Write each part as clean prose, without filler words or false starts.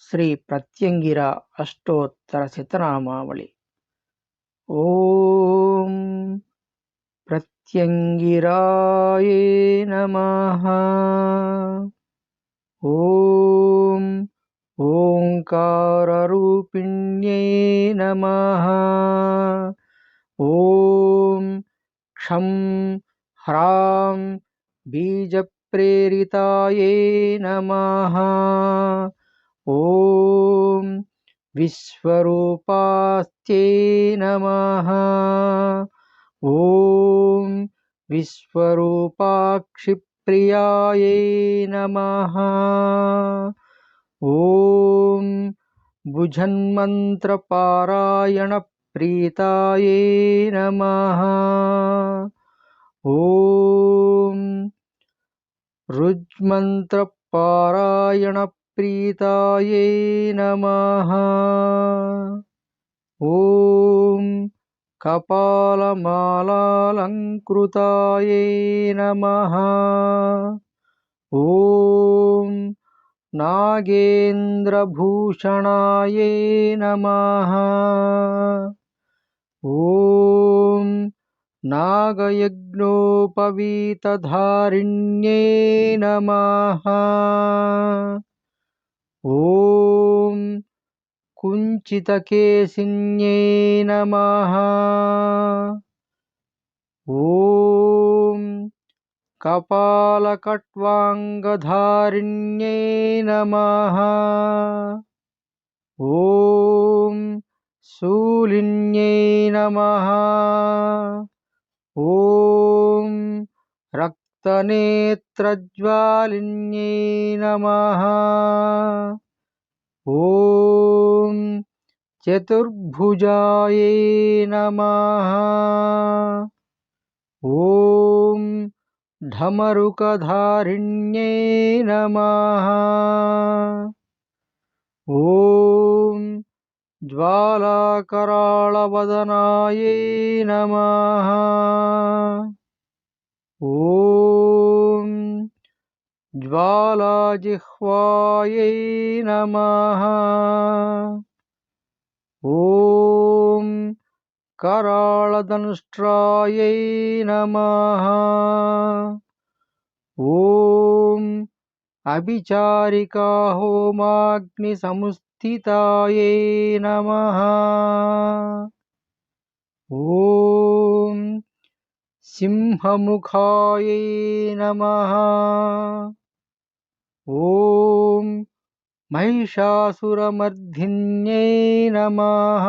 ಶ್ರೀ ಪ್ರತ್ಯಂಗಿರ ಅಷ್ಟೋತ್ತರ ಶತನಾಮಾವಳಿ. ಓಂ ಪ್ರತ್ಯಂಗಿರಾಯ ನಮಃ. ಓಂ ಓಂಕಾರರೂಪಿಣ್ಯೈ ನಮಃ. ಓಂ ಕ್ಷಂ ಹ್ರಾಂ ಬೀಜಪ್ರೇರಿತಾಯೈ ನಮಃ. ಓಂ ವಿಶ್ವರೂಪಾಸ್ತ್ಯೈ ನಮಃ. ಓಂ ವಿಶ್ವರೂಪಾಕ್ಷಿಪ್ರಿಯಾಯೈ ನಮಃ. ಓಂ ಭುಜನ್ಮಂತ್ರಪಾರಾಯಣಪ್ರೀತಾಯೈ ನಮಃ. ಓಂ ರುಜ್ಮಂತ್ರಪಾರಾಯಣಪ್ರೀತಾಯೈ ನಮಃ. ಓಂ ಕಪಾಲಮಾಲಾಲಂಕೃತಾಯೈ ನಮಃ. ಓಂ ನಾಗೇಂದ್ರಭೂಷಣಾಯೈ ನಮಃ. ಓಂ ನಾಗಯಜ್ಞೋಪವೀತಧಾರಿಣ್ಯೈ ನಮಃ. ಓಂ ಕುಂಚಿತಕೇಸಿನ್ಯೈ ನಮಃ. ಓಂ ಕಪಾಲಕಟ್ವಾಂಗಧಾರಿಣ್ಯೈ ನಮಃ. ಓಂ ಶೂಲಿನ್ಯೈ ನಮಃ. ಓಂ ರಕ್ತನೇತ್ರಜ್ವಾಲಿನ್ಯೈ ನಮಃ. ಓಂ ಚತುರ್ಭುಜಾಯೈ ನಮಃ. ಓಂ ಢಮರುಕಧಾರಿಣ್ಯೈ ನಮಃ. ಓಂ ಜ್ವಾಲಾಕರಾಳವದನಾಯೈ ನಮಃ. ಓಂ ಜ್ವಾಲಾಜಿಹ್ವಾಯೈ ನಮಃ. ಓಂ ಕರಾಳದಂಷ್ಟ್ರಾಯೈ ನಮಃ. ಓಂ ಅಭಿಚಾರಿಕಾಹೋಮಾಗ್ನಿಸಂಸ್ಥಿತಾಯೈ ನಮಃ. ಓಂ ಸಿಂಹಮುಖಾಯೈ ನಮಃ. ಓಂ ಮಹಿಷಾಸುರಮರ್ಧಿನ್ಯೈ ನಮಃ.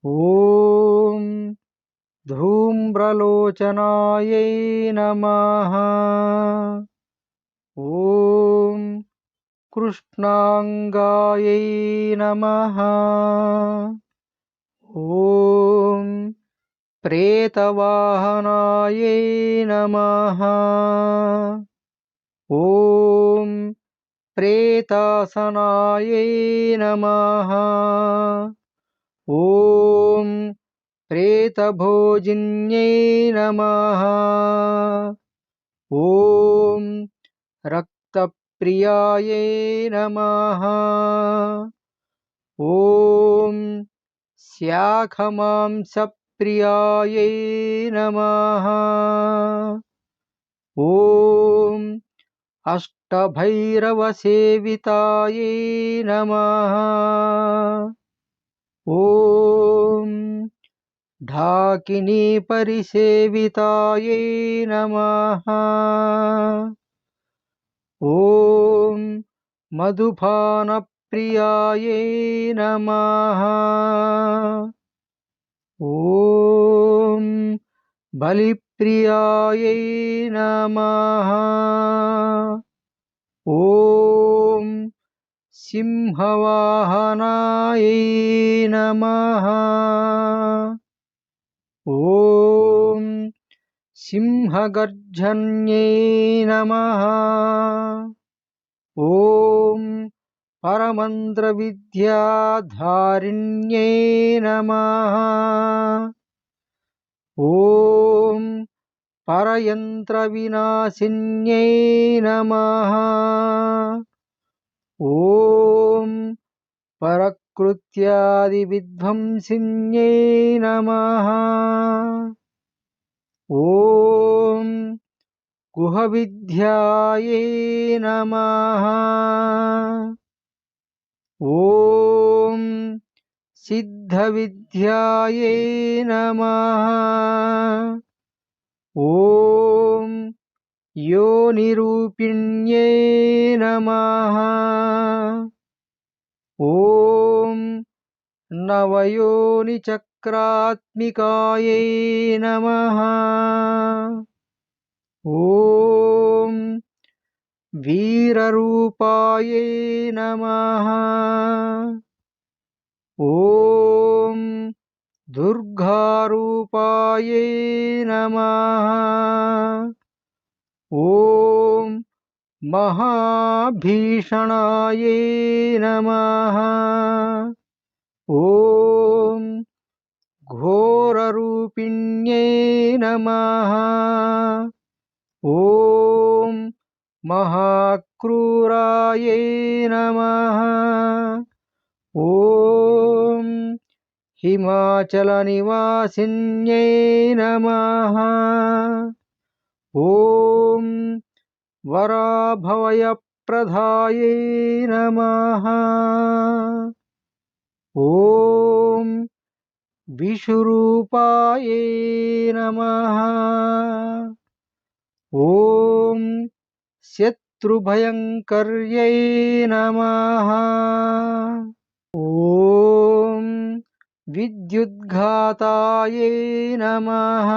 ಓಂ ಧೂಮ್ರಲೋಚನಾಯೈ ನಮಃ. ಓಂ ಕೃಷ್ಣಾಂಗಾಯೈ ನಮಃ. ಓಂ ಪ್ರೇತವಾಹನಾಯೈ ನಮಃ. ಓಂ ಪ್ರೇತಾಸನಾಯೈ ನಮಃ. ಓಂ ಪ್ರೇತಭೋಜಿನ್ಯೈ ನಮಃ. ಓಂ ರಕ್ತಪ್ರಿಯಾಯೈ ನಮಃ. ಓಂ ಸ್ಯಾಖಮಾಂಸಪ್ರಿಯಾಯೈ ನಮಃ. ಓಂ ಅಷ್ಟಭೈರವಸೇವಿತಾಯೈ ನಮಃ. ಓಂ ಢಾಕಿನೀ ಪರಿಸೇವಿತಾಯೈ ನಮಃ. ಓಂ ಮಧುಪಾನಪ್ರಿಯಾಯೈ ನಮಃ. ಓಂ ಬಲಿಪ್ರಿಯಾಯೈ ನಮಃ. ಓಂ ಸಿಂಹವಾಹನಾಯೈ ನಮಃ. ಓಂ ಸಿಂಹಗರ್ಜನ್ಯೈ ನಮಃ. ಓಂ ಪರಮಂತ್ರವಿದ್ಯಾಧಾರಿಣ್ಯೈ ನಮಃ. ಓಂ ಪರಯಂತ್ರವಿನಾಶಿನ್ಯೈ ನಮಃ. ॐ परकृत्यादिविध्वंसिन्यै नमः। ॐ गुहविद्यायै नमः। ॐ सिद्धविद्यायै नमः। ॐ योनिरूपिण्यै नमः। ॐ नवयोनिचक्रात्मिकायै नमः। ॐ वीररूपायै नमः। ॐ दुर्गारूपायै नमः। ॐ महाभीषणायै नमः। ॐ घोररूपिण्यै नमः। ॐ महाक्रूरायै नमः। ॐ हिमाचलनिवासिन्यै नमः। ॐ वराभवयप्रदायै नमः। ॐ विशुरूपायै नमः। ॐ शत्रुभयङ्कर्यै नमः। ॐ विद्युद्घातायै नमः।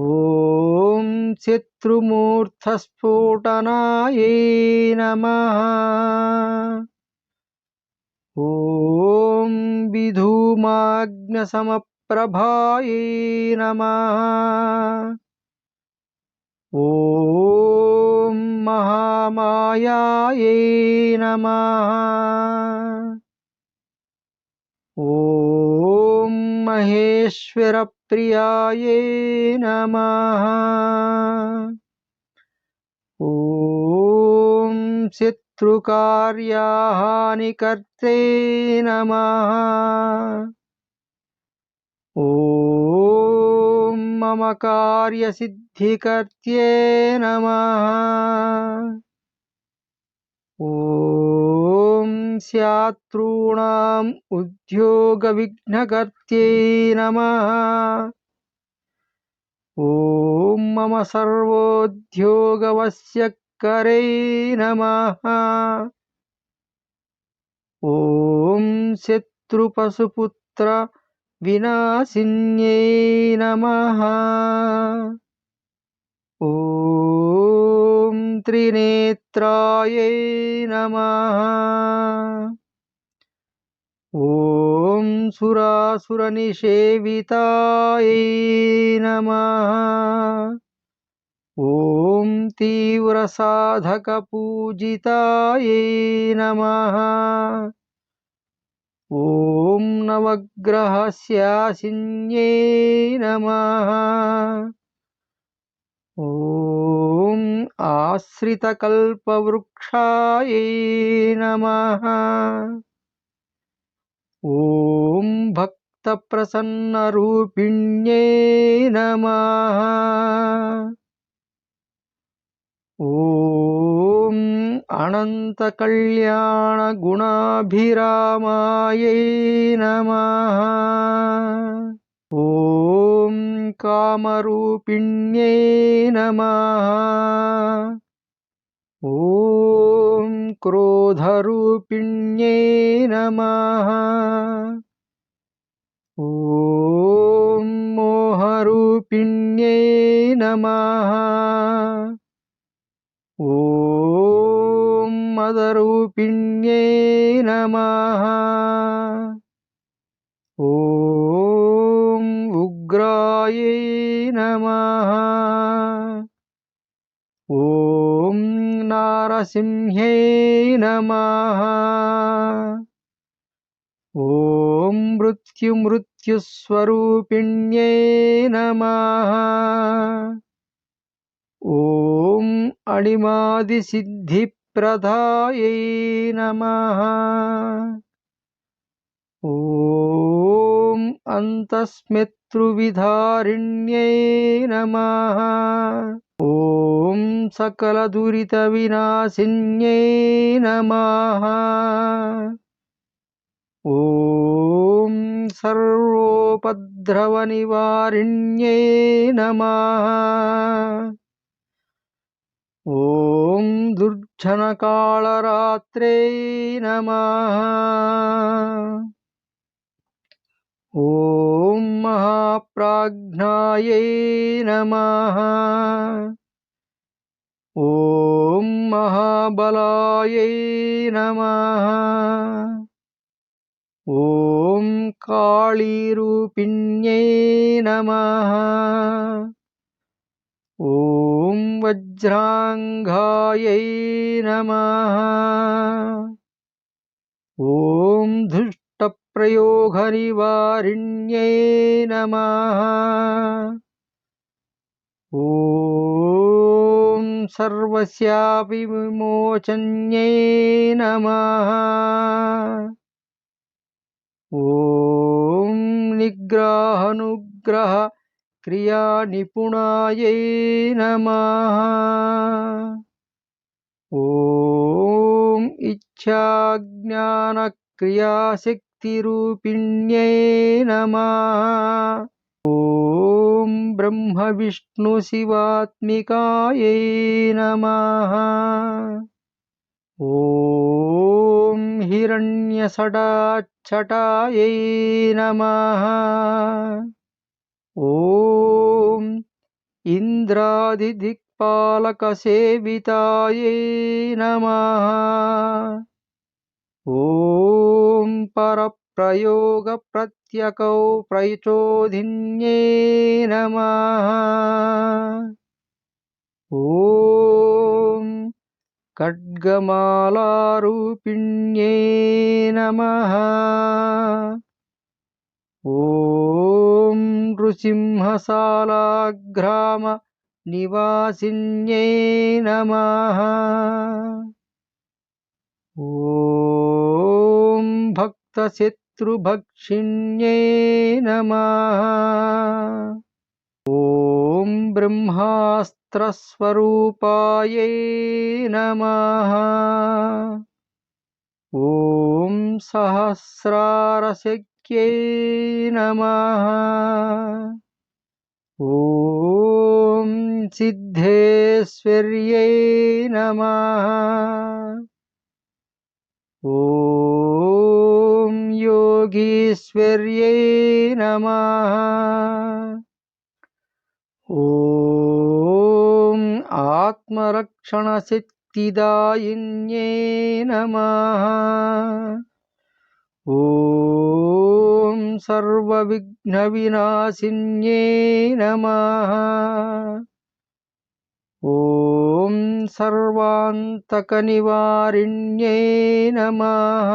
ॐ शत्रुमूर्धस्फोटनायै नमः। ॐ विधूमाग्नसमप्रभायै नमः। ॐ महामायायै नमः। ॐ महेश्वरप्रियायै नमः। ॐ शत्रुकार्यहानिकर्त्रे नमः। ॐ मम कार्यसिद्धिकर्त्ये नमः। ॐ शत्रूणाम् उद्योगविघ्नकर्त्ये नमः। ॐ मम सर्वोद्योगवश्यकरे नमः। ॐ शत्रुपशुपुत्र विनाशिन्यै नमः। ॐ त्रिनेत्रायै नमः। ॐ सुरासुरनिषेवितायै नमः। ॐ तीव्रसाधकपूजितायै नमः। ॐ नवग्रहस्यासिन्यै नमः। ॐ आश्रितकल्पवृक्षायै नमः। ॐ भक्तप्रसन्नरूपिण्यै नमः। ॐ अनन्तकल्याणगुणाभिरामायै नमः। ॐ कामरूपिण्यै नमः। ॐ क्रोधरूपिण्यै नमः। ॐ मोहरूपिण्यै नमः। ॐ मदरूपिण्यै नमः। ॐ उग्रायै नमः। ॐ नारसिंह्यै नमः। ॐ मृत्युस्वरूपिण्यै नमः। ॐ अणिमादिसिद्धिप्रदायै सिद्धिप्रदायै नमः। ॐ अन्तस्मृत्युविदारिण्यै नमः। ॐ सकलदुरितविनाशिन्यै नमः। ॐ सर्वोपद्रवनिवारिण्यै नमः। ॐ दुर्जनकालरात्रै नमः। ॐ महाप्राज्ञायै नमः। ॐ महाबलायै नमः। ॐ कालीरूपिण्यै नमः। ॐ वज्राङ्गायै नमः। ॐ दुष्टप्रयोगनिवारिण्यै नमः। ॐ सर्वस्यापि विमोचन्यै नमः। ॐ निग्रहानुग्रह क्रियानिपुणायै नमः। ॐ इच्छाज्ञानक्रियाशक्तिरूपिण्यै नमः। ॐ ब्रह्मविष्णुशिवात्मिकायै नमः। ॐ हिरण्यषडाक्षटायै नमः। ॐ इन्द्रादिदिक्पालकसेवितायै नमः। ॐ परप्रयोगप्रत्यकौ प्रचोदिन्यै नमः। ॐ खड्गमालारूपिण्यै नमः। ॐ नृसिंहसालाग्रामनिवासिन्यै नमः। ॐ भक्तशत्रुभक्षिण्यै नमः। ॐ ब्रह्मास्त्रस्वरूपायै नमः। ॐ सहस्रारशक्यै नमः। ॐ सिद्धेश्वर्यै नमः। ॐ योगीश्वर्यै नमः। ॐ आत्मरक्षणशक्तिदायिन्यै नमः। ॐ सर्वविघ्नविनाशिन्यै नमः। ॐ सर्वान्तकनिवारिण्यै नमः।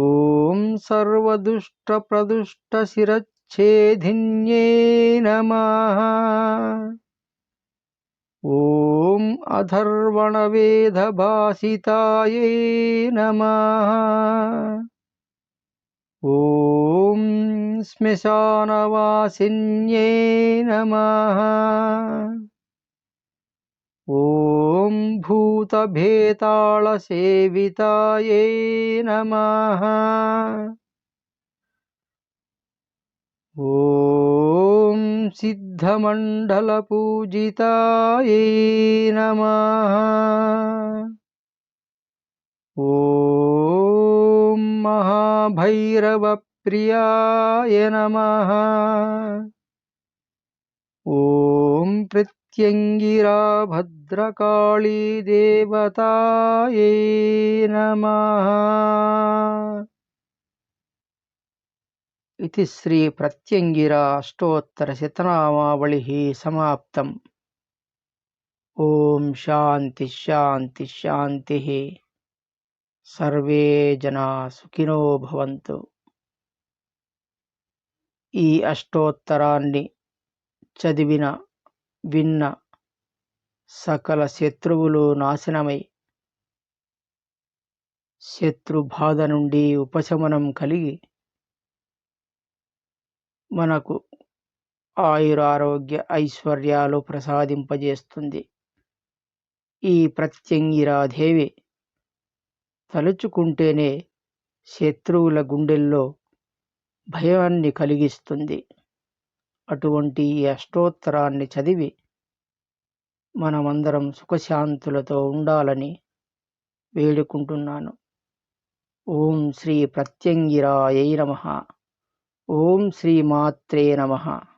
ॐ सर्वदुष्टप्रदुष्टशिरच्छेदिन्यै नमः। ॐ अथर्वणवेदभासितायै नमः। ॐ श्मशानवासिन्यै नमः। ॐ भूतभेतालसेवितायै नमः। ॐ सिद्धमण्डलपूजितायै नमः। ॐ महाभैरवप्रियाय नमः। ॐ प्रत्यङ्गिरा भद्रकाली देवतायै नमः। इति श्री प्रत्यङ्गिरा अष्टोत्तरशतनामावलिः समाप्तम्। ॐ शान्ति शान्ति शान्तिः। सर्वे जना सुखिनो भवन्तु। ఈ అష్టోత్తరాన్ని చదివిన విన్న సకల శత్రువులు నాశనమై శత్రు బాధ నుండి ఉపశమనం కలిగి మనకు ఆయురారోగ్య ఐశ్వర్యాలు ప్రసాదింపజేస్తుంది. ఈ ప్రత్యంగిరాదేవి తలుచుకుంటేనే శత్రువుల గుండెల్లో భయాన్ని కలిగిస్తుంది. అటువంటి ఈ అష్టోత్తరాన్ని చదివి మనమందరం సుఖశాంతులతో ఉండాలని వేడుకుంటున్నాను. ఓం శ్రీ ప్రత్యంగిరాయై నమః. ఓం శ్రీ మాత్రే నమః.